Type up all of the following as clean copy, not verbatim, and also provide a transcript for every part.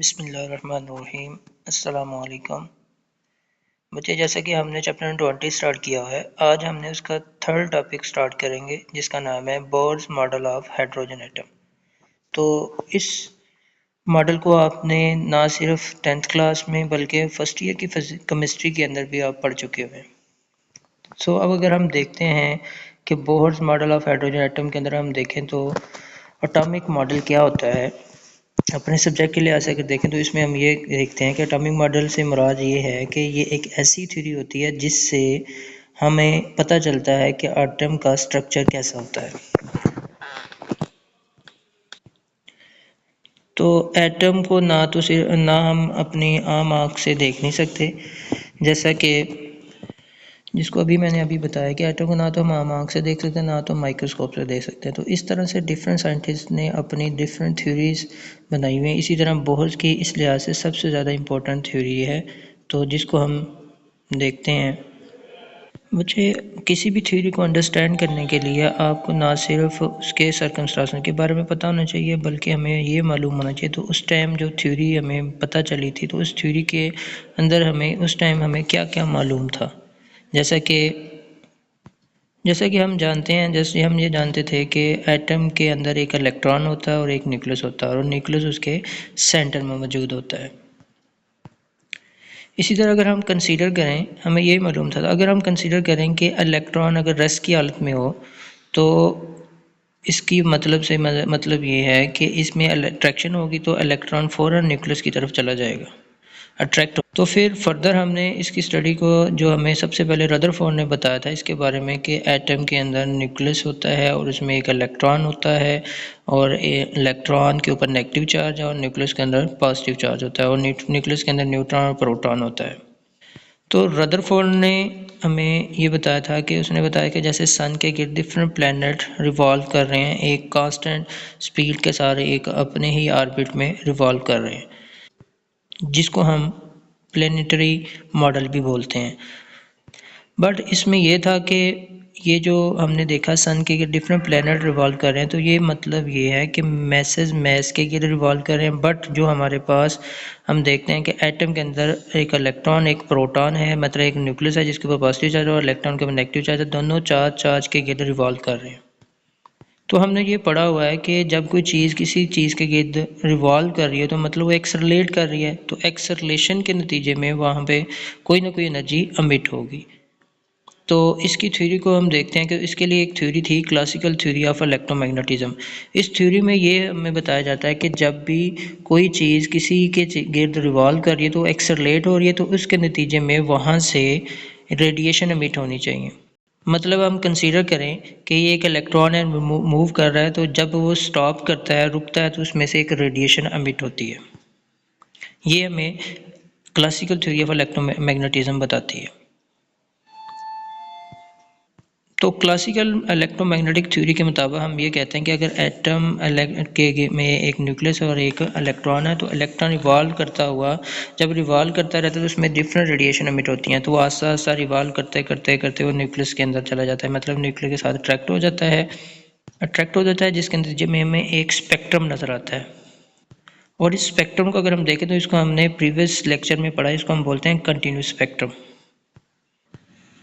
बिस्मिल्लाहिर्रहमानिर्रहीम। अस्सलामु अलैकुम बच्चे, जैसा कि हमने चैप्टर 20 स्टार्ट किया हुआ है, आज हमने उसका थर्ड टॉपिक स्टार्ट करेंगे जिसका नाम है Bohr's model of hydrogen atom. तो इस मॉडल को आपने ना सिर्फ 10th क्लास में बल्कि फर्स्ट ईयर की केमिस्ट्री के अंदर भी आप पढ़ चुके हुए हैं। अब अगर हम देखते हैं कि Bohr's model of hydrogen atom के अंदर हम देखें तो एटॉमिक मॉडल क्या होता है। अपने सब्जेक्ट के लिहाज से अगर देखें तो इसमें हम ये देखते हैं कि एटॉमिक मॉडल से मुराद ये है कि ये एक ऐसी थ्योरी होती है जिससे हमें पता चलता है कि एटम का स्ट्रक्चर कैसा होता है। तो एटम को ना हम अपनी आम आँख से देख नहीं सकते, जैसा कि जिसको मैंने अभी बताया कि एटम को ना तो हम आम आँख से देख सकते हैं, ना तो माइक्रोस्कोप से देख सकते हैं। तो इस तरह से डिफरेंट साइंटिस्ट ने अपनी डिफरेंट थ्योरीज बनाई हुई हैं। इसी तरह बोहर्स की इस लिहाज से सबसे ज़्यादा इम्पोर्टेंट थ्योरी है, तो जिसको हम देखते हैं। मुझे किसी भी थ्योरी को अंडरस्टैंड करने के लिए आपको ना सिर्फ उसके सर्कमस्टांसेस के बारे में पता होना चाहिए, बल्कि हमें ये मालूम होना चाहिए तो उस टाइम जो थ्योरी हमें पता चली थी, तो उस थ्योरी के अंदर हमें उस टाइम हमें क्या क्या मालूम था। जैसा कि हम जानते हैं, जैसे हम ये जानते थे कि एटम के अंदर एक इलेक्ट्रॉन होता है और एक न्यूक्लियस होता है, और न्यूक्लियस उसके सेंटर में मौजूद होता है। इसी तरह अगर हम कंसीडर करें, हमें ये मालूम था, अगर हम कंसीडर करें कि इलेक्ट्रॉन अगर रेस्ट की हालत में हो तो इसकी मतलब ये है कि इसमें अट्रैक्शन होगी तो इलेक्ट्रॉन फ़ौरन न्यूक्लियस की तरफ चला जाएगा, अट्रैक्ट। तो फिर फर्दर हमने इसकी स्टडी को, जो हमें सबसे पहले रदरफोर्ड ने बताया था इसके बारे में, कि एटम के अंदर न्यूक्लियस होता है और उसमें एक इलेक्ट्रॉन होता है, और इलेक्ट्रॉन के ऊपर नेगेटिव चार्ज है और न्यूक्लियस के अंदर पॉजिटिव चार्ज होता है, और न्यूक्लियस के अंदर न्यूट्रॉन और प्रोटॉन होता है। तो रदरफोर्ड ने हमें ये बताया था कि उसने बताया कि जैसे सन के गिर्द डिफरेंट प्लैनेट रिवॉल्व कर रहे हैं एक कांस्टेंट स्पीड के साथ, एक अपने ही ऑर्बिट में रिवॉल्व कर रहे हैं, जिसको हम प्लेनेटरी मॉडल भी बोलते हैं। बट इसमें यह था कि ये जो हमने देखा सन के डिफरेंट प्लैनेट रिवॉल्व कर रहे हैं, तो ये मतलब ये है कि मैस के गिर्द रिवॉल्व कर रहे हैं। बट जो हमारे पास हम देखते हैं कि एटम के अंदर एक इलेक्ट्रॉन एक प्रोटॉन है, मतलब एक न्यूक्लियस है जिसके ऊपर पॉजिटिव चार्ज और इलेक्ट्रॉन के ऊपर नेगेटिव चार्ज है, दोनों चार्ज के गिर्द रिवॉल्व कर रहे हैं। तो हमने ये पढ़ा हुआ है कि जब कोई चीज़ किसी चीज़ के गिर्द रिवॉल्व कर रही है तो मतलब वो एक्सरलेट कर रही है, तो एक्सरलेशन के नतीजे में वहाँ पे कोई ना कोई एनर्जी अमिट होगी। तो इसकी थ्योरी को हम देखते हैं कि इसके लिए एक थ्योरी थी, क्लासिकल थ्योरी ऑफ इलेक्ट्रोमैग्नेटिज्म। इस थ्योरी में ये हमें बताया जाता है कि जब भी कोई चीज़ किसी के गिर्द रिवॉल्व कर रही है तो एक्सरलेट हो रही है, तो उसके नतीजे में वहाँ से रेडिएशन अमिट होनी चाहिए। मतलब हम कंसीडर करें कि ये एक इलेक्ट्रॉन है, मूव कर रहा है, तो जब वो स्टॉप करता है, रुकता है, तो उसमें से एक रेडिएशन अमिट होती है। ये हमें क्लासिकल थ्योरी ऑफ इलेक्ट्रोमैग्नेटिज्म बताती है। तो क्लासिकल इलेक्ट्रोमैग्नेटिक थ्योरी के मुताबिक हम ये कहते हैं कि अगर एटम के में एक न्यूक्लियस और एक इलेक्ट्रॉन है, तो इलेक्ट्रॉन रिवॉल्व करता हुआ, जब रिवॉल्व करता रहता है तो उसमें डिफरेंट रेडिएशन एमिट होती हैं, तो वो आस्ता आस्ता रिवॉल्व करते करते करते वो न्यूक्लियस के अंदर चला जाता है, मतलब न्यूक्लियस के साथ अट्रैक्ट हो जाता है, जिसके नतीजे में हमें एक स्पेक्ट्रम नज़र आता है। और इस स्पेक्ट्रम को अगर हम देखें तो इसको हमने प्रीवियस लेक्चर में पढ़ा है, इसको हम बोलते हैं कंटिन्यूस स्पेक्ट्रम।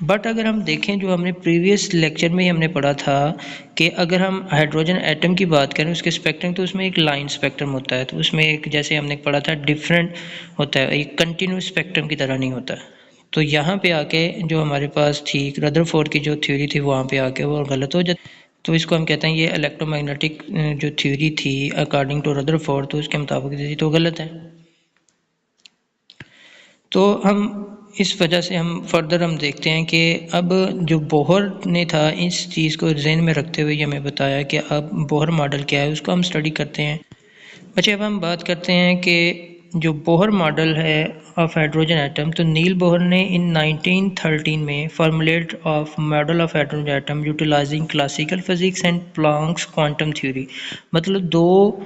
बट अगर हम देखें, जो हमने प्रीवियस लेक्चर में ही हमने पढ़ा था कि अगर हम हाइड्रोजन एटम की बात करें उसके स्पेक्ट्रम, तो उसमें एक लाइन स्पेक्ट्रम होता है, तो उसमें एक, जैसे हमने पढ़ा था, डिफरेंट होता है, एक कंटिन्यूस स्पेक्ट्रम की तरह नहीं होता। तो यहाँ पे आके जो हमारे पास थी रदरफोर्ड की जो थ्योरी थी, वहाँ पे आके वो गलत हो जाती। तो इसको हम कहते हैं ये इलेक्ट्रोमैग्नेटिक जो थ्योरी थी अकॉर्डिंग टू रदरफोर्ड, तो उसके मुताबिक थी तो गलत है। तो हम इस वजह से हम फर्दर हम देखते हैं कि अब जो बोहर ने था, इस चीज़ को जहन में रखते हुए हमें बताया कि अब बोहर मॉडल क्या है, उसको हम स्टडी करते हैं। अच्छा, अब हम बात करते हैं कि जो बोहर मॉडल है ऑफ हाइड्रोजन एटम, तो नील बोहर ने इन 1913 में formulate of model of hydrogen atom utilizing classical physics and Planck's quantum theory, मतलब दो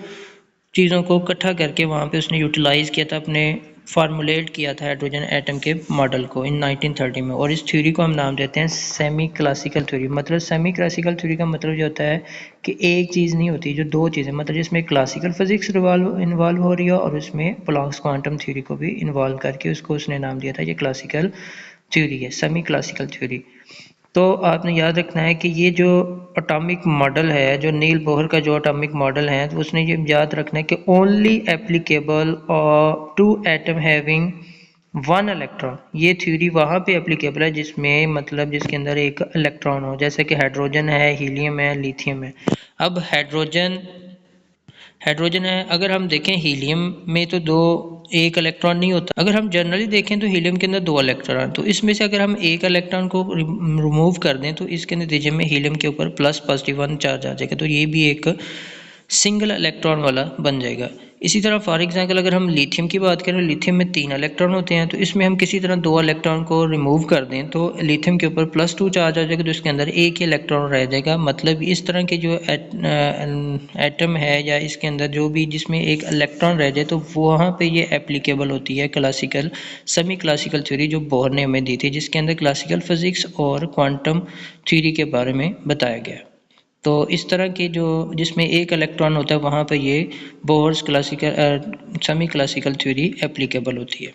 चीज़ों को इकट्ठा करके वहाँ पे उसने यूटिलाइज़ किया था अपने फार्मूलेट किया था हाइड्रोजन एटम के मॉडल को इन 1930 में, और इस थ्योरी को हम नाम देते हैं सेमी क्लासिकल थ्योरी। मतलब सेमी क्लासिकल थ्योरी का मतलब ये होता है कि एक चीज़ नहीं होती, जो दो चीज़ें, मतलब जिसमें क्लासिकल फिजिक्स इन्वॉल्व हो रही है और उसमें प्लैंक्स क्वांटम थ्योरी को भी इन्वॉल्व करके उसको उसने नाम दिया था ये क्लासिकल थ्योरी है, सेमी क्लासिकल थ्योरी। तो आपने याद रखना है कि ये जो एटॉमिक मॉडल है, जो नील बोहर का जो एटॉमिक मॉडल है, तो उसने ये याद रखना है कि only applicable to atom having one electron. ये थ्योरी वहाँ पे एप्लीकेबल है जिसमें मतलब जिसके अंदर एक इलेक्ट्रॉन हो, जैसे कि हाइड्रोजन है, हीलियम है, लिथियम है। अब हाइड्रोजन है, अगर हम देखें हीलियम में तो एक इलेक्ट्रॉन नहीं होता। अगर हम जनरली देखें तो हीलियम के अंदर दो इलेक्ट्रॉन, तो इसमें से अगर हम एक इलेक्ट्रॉन को रिमूव कर दें तो इसके नतीजे में हीलियम के ऊपर प्लस पॉजिटिव वन चार्ज आ जाएगा, तो ये भी एक सिंगल इलेक्ट्रॉन वाला बन जाएगा। इसी तरह फॉर एग्जांपल अगर हम लिथियम की बात करें, लिथियम में 3 इलेक्ट्रॉन होते हैं, तो इसमें हम किसी तरह 2 इलेक्ट्रॉन को रिमूव कर दें तो लिथियम के ऊपर +2 चार्ज आ जाएगा, तो इसके अंदर एक ही इलेक्ट्रॉन रह जाएगा। मतलब इस तरह के जो एटम है या इसके अंदर जो भी जिसमें एक इलेक्ट्रॉन रह जाए, तो वहाँ पे ये एप्लीकेबल होती है क्लासिकल सेमी क्लासिकल थ्योरी जो बोहर ने हमें दी थी, जिसके अंदर क्लासिकल फिजिक्स और क्वांटम थ्योरी के बारे में बताया गया। तो इस तरह के जो जिसमें एक इलेक्ट्रॉन होता है वहाँ पर ये Bohr's classical semi classical theory applicable होती है।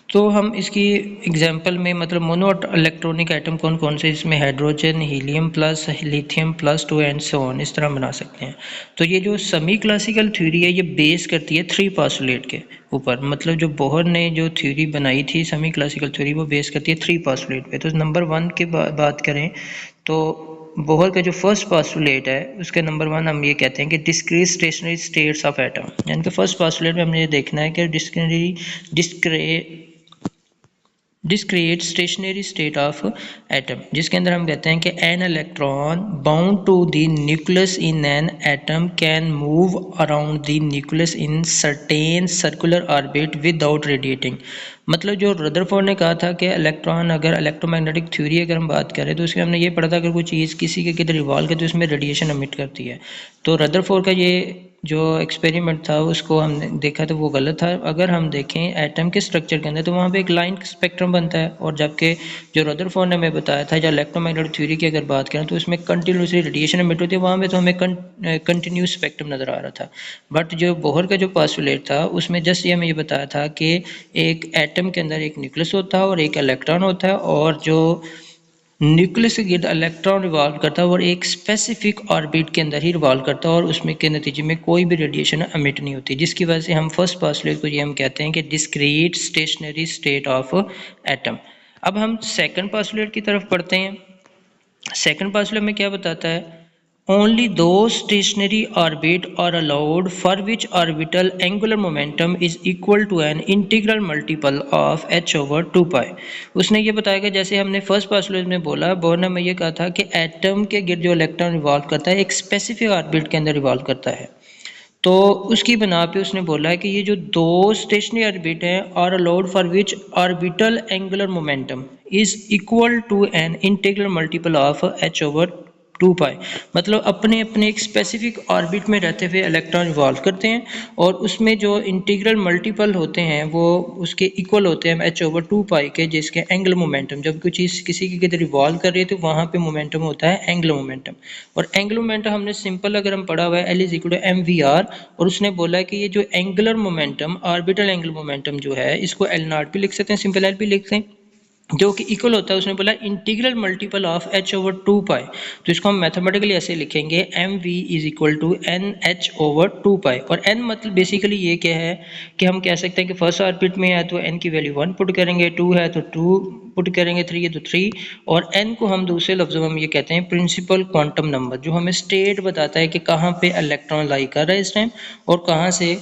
तो हम इसकी एग्जांपल में मतलब मोनो इलेक्ट्रॉनिक आइटम कौन कौन से, इसमें hydrogen, helium plus, lithium plus 2 and so on, इस तरह बना सकते हैं। तो ये जो सेमी क्लासिकल थ्योरी है ये बेस करती है 3 पोस्टुलेट के ऊपर। मतलब जो बोहर ने जो थ्योरी बनाई थी सेमी क्लासिकल थ्योरी, वो बेस करती है 3 पोस्टुलेट पे। तो नंबर 1 की बात करें तो बोहर का जो फर्स्ट पोस्टुलेट है उसके नंबर 1 हम ये कहते हैं कि discrete stationery states of atom. यानी कि फर्स्ट पोस्टुलेट में हमने ये देखना है कि discrete stationary state of atom, जिसके अंदर हम कहते हैं कि an electron bound to the nucleus in an atom can move around the nucleus in certain circular orbit without radiating. मतलब जो रदरफोर्ड ने कहा था कि इलेक्ट्रॉन अगर इलेक्ट्रोमैग्नेटिक थ्योरी अगर हम बात करें तो उसमें हमने ये पढ़ा था अगर कोई चीज़ किसी के किधर रिवॉल्व करती है तो उसमें रेडिएशन एमिट करती है। तो रदरफोर्ड का ये जो एक्सपेरिमेंट था उसको हमने देखा तो वो गलत था। अगर हम देखें एटम के स्ट्रक्चर के अंदर तो वहाँ पे एक लाइन स्पेक्ट्रम बनता है, और जबकि जो रदरफोर्ड ने हमें बताया था या इलेक्ट्रोमैग्नेटिक थ्योरी की अगर बात करें तो उसमें कंटिन्यूसली रेडिएशन एमिट होती है, वहाँ पे तो हमें कंटिन्यूस स्पेक्ट्रम नज़र आ रहा था। बट जो बोहर का जो पोस्टुलेट था उसमें जस्ट ये हमें ये बताया था कि एक एटम के अंदर एक न्यूक्लियस होता है और एक इलेक्ट्रॉन होता है, और जो न्यूक्लियस के गिर्द इलेक्ट्रॉन रिवॉल्व करता है और एक स्पेसिफिक ऑर्बिट के अंदर ही रिवॉल्व करता है, और उसमें के नतीजे में कोई भी रेडिएशन एमिट नहीं होती, जिसकी वजह से हम फर्स्ट पोस्टुलेट को ये हम कहते हैं कि discrete stationary state of atom. अब हम सेकंड पोस्टुलेट की तरफ पढ़ते हैं। सेकंड पोस्टुलेट में क्या बताता है, only those stationary orbit are allowed for which orbital angular momentum is equal to an integral multiple of h over 2 pi। उसने ये बताया कि जैसे हमने फर्स्ट पोस्टुलेट में बोला, बोहर ने ये कहा था कि एटम के गिर्द जो इलेक्ट्रॉन रिवॉल्व करता है एक स्पेसिफिक ऑर्बिट के अंदर रिवॉल्व करता है। तो उसकी बना पे उसने बोला है कि ये जो दो स्टेशनरी ऑर्बिट हैं are allowed for which orbital angular momentum is equal to an integral multiple of h over 2 pi. मतलब अपने अपने एक स्पेसिफिक ऑर्बिट में रहते हुए इलेक्ट्रॉन रिवॉल्व करते हैं, और उसमें जो इंटीग्रल मल्टीपल होते हैं वो उसके इक्वल होते हैं h ओवर 2 पाई के, जिसके एंगुलर मोमेंटम, जब कोई चीज़ किसी की किधर रिवॉल्व कर रही है तो वहाँ पे मोमेंटम होता है एंगुलर मोमेंटम। और एंगुलर मोमेंटम हमने सिंपल अगर हम पढ़ा हुआ है L is equal to mvr, और उसने बोला है कि ये जो angular momentum orbital angular momentum जो है इसको L नॉट भी लिख सकते हैं, सिंपल L भी लिख सकते हैं, जो कि इक्वल होता है, उसने बोला integral multiple of h over 2 pi. तो इसको हम मैथमेटिकली ऐसे लिखेंगे mv is equal to N H over 2 pi. और n मतलब बेसिकली ये क्या है कि हम कह सकते हैं कि फर्स्ट ऑर्बिट में है तो n की वैल्यू 1 पुट करेंगे, 2 है तो 2 पुट करेंगे, 3 है तो 3, और n को हम दूसरे लफ्जों में हम ये कहते हैं प्रिंसिपल क्वांटम नंबर, जो हमें स्टेट बताता है कि कहाँ पे इलेक्ट्रॉन लाई कर रहा है इस टाइम और कहाँ से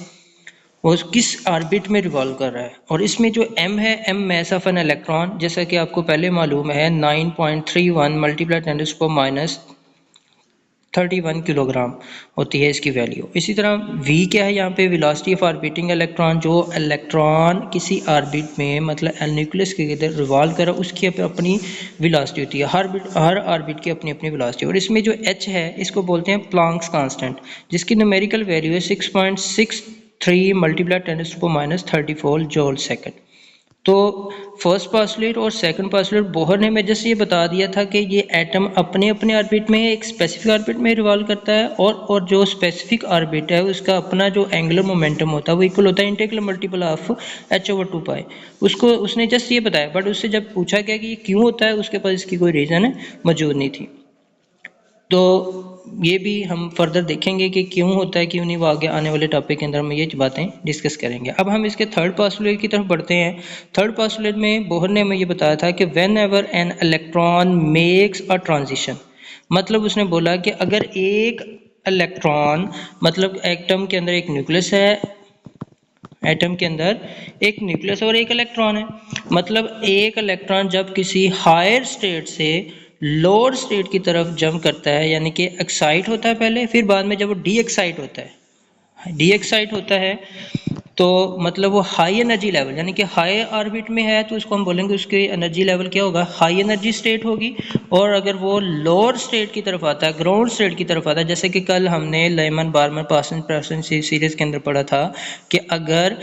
वो किस ऑर्बिट में रिवॉल्व कर रहा है। और इसमें जो m है, m mass of an electron, जैसा कि आपको पहले मालूम है 9.31 मल्टीप्लाई 10⁻³ 31 किलोग्राम होती है इसकी वैल्यू। इसी तरह v क्या है यहाँ पे, वेलोसिटी ऑफ ऑर्बिटिंग इलेक्ट्रॉन, जो इलेक्ट्रॉन किसी ऑर्बिट में मतलब न्यूक्लियस के इधर रिवॉल्व कर रहा है उसकी अपनी वेलोसिटी होती है, हर ऑर्बिट की अपनी अपनी वेलोसिटी। और इसमें जो h है इसको बोलते हैं प्लैंक्स कांस्टेंट, जिसकी न्यूमेरिकल वैल्यू है 6.6 3 मल्टीप्लाई 10⁻³ जूल सेकंड। तो फर्स्ट पास्टुलेट और सेकंड पास्टुलेट बोहर ने हमें जस्ट ये बता दिया था कि ये एटम अपने अपने ऑर्बिट में एक स्पेसिफिक ऑर्बिट में रिवॉल्व करता है और जो स्पेसिफिक ऑर्बिट है उसका अपना जो एंगुलर मोमेंटम होता है वो इक्वल होता है इंटीग्रल मल्टीपल ऑफ h/2 उसको उसने जस्ट ये बताया, बट उससे जब पूछा गया कि ये क्यों होता है उसके पास इसकी कोई रीज़न मौजूद नहीं थी। तो ये भी हम फर्दर देखेंगे कि क्यों होता है क्यों नहीं, वो आगे आने वाले टॉपिक के अंदर हम ये बातें डिस्कस करेंगे। अब हम इसके थर्ड पास्टुलेट की तरफ बढ़ते हैं। थर्ड पास्टुलेट में बोहर ने हमें ये बताया था कि whenever an electron makes a transition, मतलब उसने बोला कि अगर एक इलेक्ट्रॉन, मतलब एटम के अंदर एक न्यूक्लियस है, एटम के अंदर एक न्यूक्लियस और एक इलेक्ट्रॉन है, मतलब एक इलेक्ट्रॉन जब किसी हायर स्टेट से लोअर स्टेट की तरफ जंप करता है, यानी कि एक्साइट होता है पहले, फिर बाद में जब वो डी एक्साइट होता है तो मतलब वो हाई एनर्जी लेवल यानी कि हाई ऑर्बिट में है तो उसको हम बोलेंगे उसकी एनर्जी लेवल क्या होगा, हाई एनर्जी स्टेट होगी। और अगर वो लोअर स्टेट की तरफ आता है, ग्राउंड स्टेट की तरफ आता है, जैसे कि कल हमने लेमन बार्मर पार्सन सीरीज के अंदर पढ़ा था कि अगर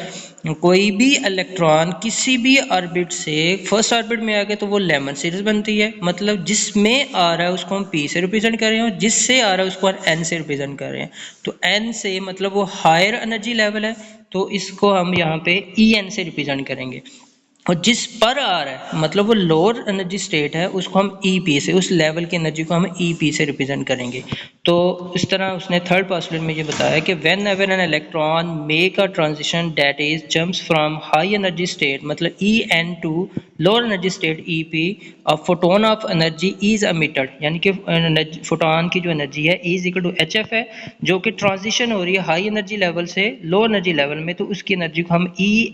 कोई भी इलेक्ट्रॉन किसी भी ऑर्बिट से फर्स्ट ऑर्बिट में आ गए तो वो लेमन सीरीज बनती है, मतलब जिसमें आ रहा है उसको हम P से रिप्रेजेंट कर रहे हैं और जिससे आ रहा है उसको हम N से रिप्रेजेंट कर रहे हैं। तो N से मतलब वो हायर एनर्जी लेवल है तो इसको हम यहाँ पे En से रिप्रेजेंट करेंगे, और जिस पर आ रहा है मतलब वो लोअर एनर्जी स्टेट है उसको हम EP से, उस लेवल की एनर्जी को हम EP से रिप्रेजेंट करेंगे। तो इस तरह उसने थर्ड पास्टुलेट में ये बताया कि whenever an electron make a transition that is jumps from high energy state मतलब En to lower energy state EP, a photon of energy is emitted, यानी कि फोटोन की जो एनर्जी है E इक्वल टू HF है, जो कि transition हो रही है हाई एनर्जी लेवल से लो एनर्जी लेवल में, तो उसकी एनर्जी को हम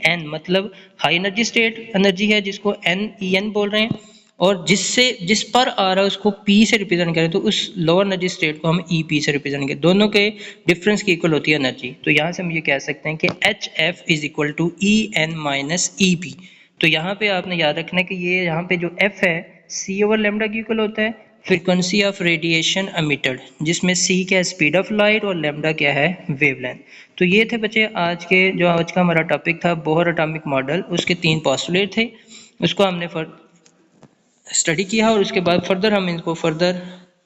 En मतलब हाई एनर्जी स्टेट एनर्जी है जिसको En बोल रहे हैं, और जिस पर आ रहा है उसको P से रिप्रेजेंट करें तो उस लोअर एनर्जी स्टेट को हम EP से रिप्रेजेंट करें, दोनों के डिफरेंस की इक्वल होती है एनर्जी। तो यहाँ से हम ये कह सकते हैं कि HF is equal to En minus EP। तो यहाँ पे आपने याद रखना है कि ये यहाँ पे जो F है C/λ की इक्वल होता है फ्रीक्वेंसी ऑफ रेडिएशन एमिटेड, जिसमें C क्या है स्पीड ऑफ लाइट और लैम्डा क्या है वेवलेंथ। तो ये थे बच्चे आज का हमारा टॉपिक था बोहर एटॉमिक मॉडल, उसके 3 पोस्टुलेट थे, उसको हमने स्टडी किया और उसके बाद फर्दर हम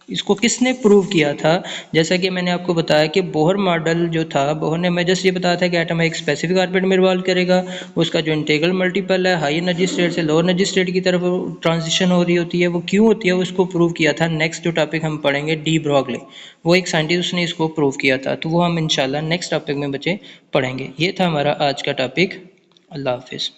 इसको किसने प्रूव किया था। जैसा कि मैंने आपको बताया कि बोहर मॉडल जो था, बोहर ने मैं जस्ट ये बताया था कि एटम एक स्पेसिफिक ऑर्बिट में रिवॉल्व करेगा, उसका जो इंटीग्रल मल्टीपल है हाई एनर्जी स्टेट से लोअर एनर्जी स्टेट की तरफ ट्रांजिशन हो रही होती है, वो क्यों होती है उसको प्रूव किया था। नेक्स्ट जो टॉपिक हम पढ़ेंगे डी ब्रॉगली, वो एक साइंटिस्ट उसने इसको प्रूव किया था, तो वो हम इंशाल्लाह नेक्स्ट टॉपिक में बच्चे पढ़ेंगे। ये था हमारा आज का टॉपिक। अल्लाह हाफिज़।